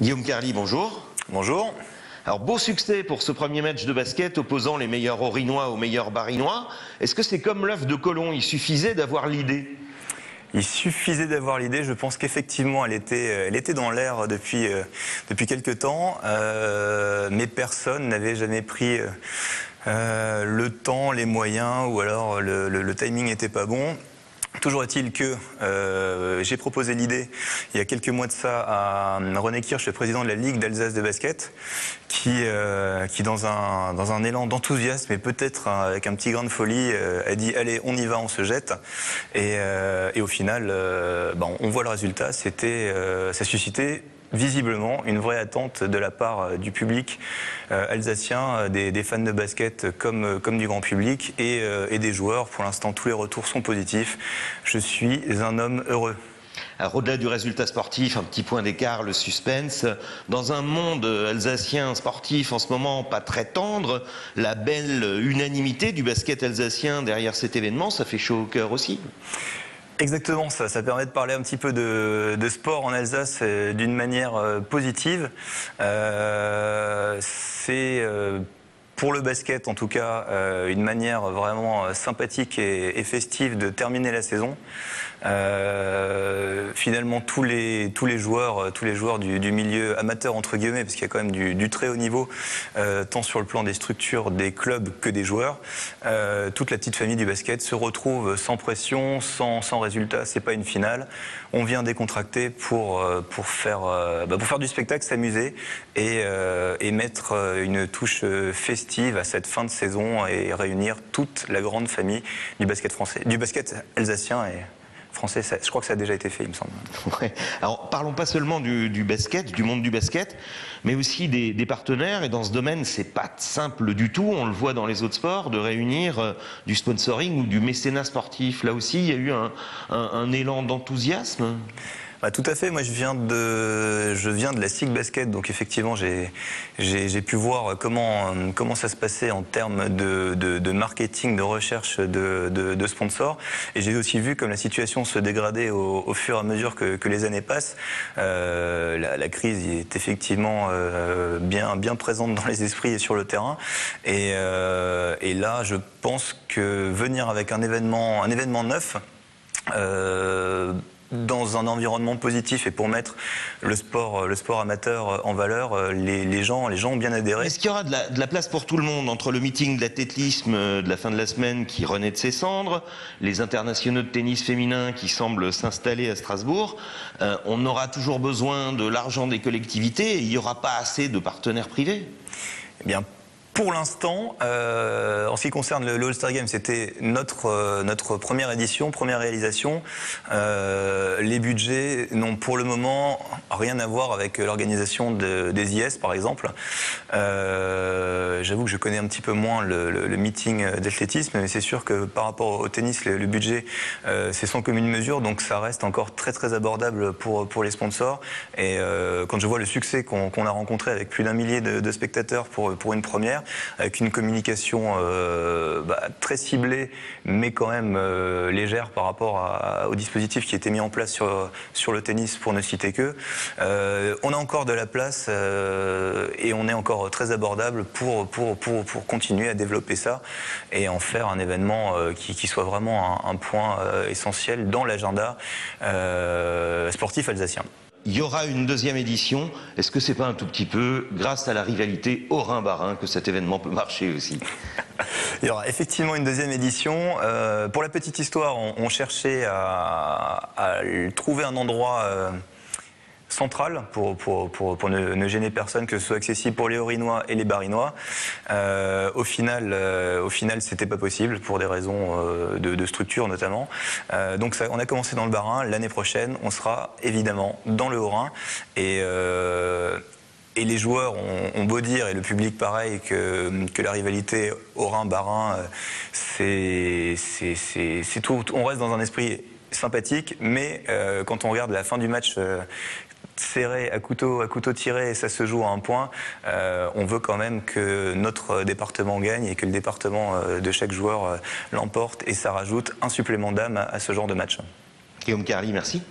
Guillaume Carly, bonjour. Bonjour. Alors, beau succès pour ce premier match de basket opposant les meilleurs Orinois aux meilleurs Barinois. Est-ce que c'est comme l'œuf de Colomb, il suffisait d'avoir l'idée? Il suffisait d'avoir l'idée, je pense qu'effectivement elle était dans l'air depuis quelques temps, mais personne n'avait jamais pris le temps, les moyens, ou alors le timing n'était pas bon. Toujours est-il que j'ai proposé l'idée il y a quelques mois de ça à René Kirch, le président de la Ligue d'Alsace de basket, qui dans un élan d'enthousiasme et peut-être avec un petit grain de folie a dit allez, on y va, on se jette, et au final on voit le résultat. Ça suscitait visiblement une vraie attente de la part du public alsacien, des fans de basket comme du grand public et des joueurs. Pour l'instant, tous les retours sont positifs. Je suis un homme heureux. Alors, au-delà du résultat sportif, un petit point d'écart, le suspense. Dans un monde alsacien sportif en ce moment pas très tendre, la belle unanimité du basket alsacien derrière cet événement, ça fait chaud au cœur aussi. Exactement, ça permet de parler un petit peu de sport en Alsace d'une manière positive. C'est pour le basket en tout cas une manière vraiment sympathique et festive de terminer la saison. Finalement tous les joueurs du milieu amateur entre guillemets, parce qu'il y a quand même du très haut niveau tant sur le plan des structures des clubs que des joueurs, toute la petite famille du basket se retrouve sans pression, sans résultat. C'est pas une finale, on vient décontracter pour faire du spectacle, s'amuser et mettre une touche festive à cette fin de saison et réunir toute la grande famille du basket français, du basket alsacien et français. Je crois que ça a déjà été fait, il me semble. Ouais. Alors, parlons pas seulement du basket, du monde du basket, mais aussi des partenaires. Et dans ce domaine, c'est pas simple du tout. On le voit dans les autres sports, de réunir du sponsoring ou du mécénat sportif. Là aussi, il y a eu un élan d'enthousiasme. Tout à fait. Moi, je viens de la SIG Basket, donc effectivement, j'ai pu voir comment ça se passait en termes de marketing, de recherche de sponsors. Et j'ai aussi vu comme la situation se dégradait au fur et à mesure que les années passent. La crise est effectivement bien présente dans les esprits et sur le terrain. Et là, je pense que venir avec un événement neuf, dans un environnement positif et pour mettre le sport amateur en valeur, les gens ont bien adhéré. Est-ce qu'il y aura de la place pour tout le monde entre le meeting de l'athlétisme de la fin de la semaine qui renaît de ses cendres, les internationaux de tennis féminin qui semblent s'installer à Strasbourg? On aura toujours besoin de l'argent des collectivités et il n'y aura pas assez de partenaires privés? Eh bien, pour l'instant, en ce qui concerne le All-Star Game, c'était notre première édition, première réalisation. Les budgets n'ont pour le moment rien à voir avec l'organisation des IS, par exemple. J'avoue que je connais un petit peu moins le meeting d'athlétisme, mais c'est sûr que par rapport au tennis, le budget, c'est sans commune mesure, donc ça reste encore très abordable pour les sponsors. Et quand je vois le succès qu'on a rencontré avec plus d'1 millier de spectateurs pour une première, avec une communication très ciblée, mais quand même légère par rapport au dispositif qui était mis en place sur le tennis, pour ne citer que. On a encore de la place et on est encore très abordable pour continuer à développer ça et en faire un événement qui soit vraiment un point essentiel dans l'agenda sportif alsacien. Il y aura une deuxième édition. Est-ce que c'est pas un tout petit peu grâce à la rivalité Haut-Rhin-Bas-Rhin que cet événement peut marcher aussi? Il y aura effectivement une deuxième édition. Pour la petite histoire, on cherchait à trouver un endroit central pour ne gêner personne, que ce soit accessible pour les Orinois et les Barinois. Au final, c'était pas possible pour des raisons de structure notamment. Donc on a commencé dans le Bas-Rhin. L'année prochaine, on sera évidemment dans le Haut-Rhin et les joueurs ont beau dire, et le public pareil, que la rivalité Haut-Rhin-Bas-Rhin, c'est tout. On reste dans un esprit sympathique, mais quand on regarde la fin du match serré à couteau tiré et ça se joue à un point, on veut quand même que notre département gagne et que le département de chaque joueur l'emporte, et ça rajoute un supplément d'âme à ce genre de match. Guillaume Carly, merci.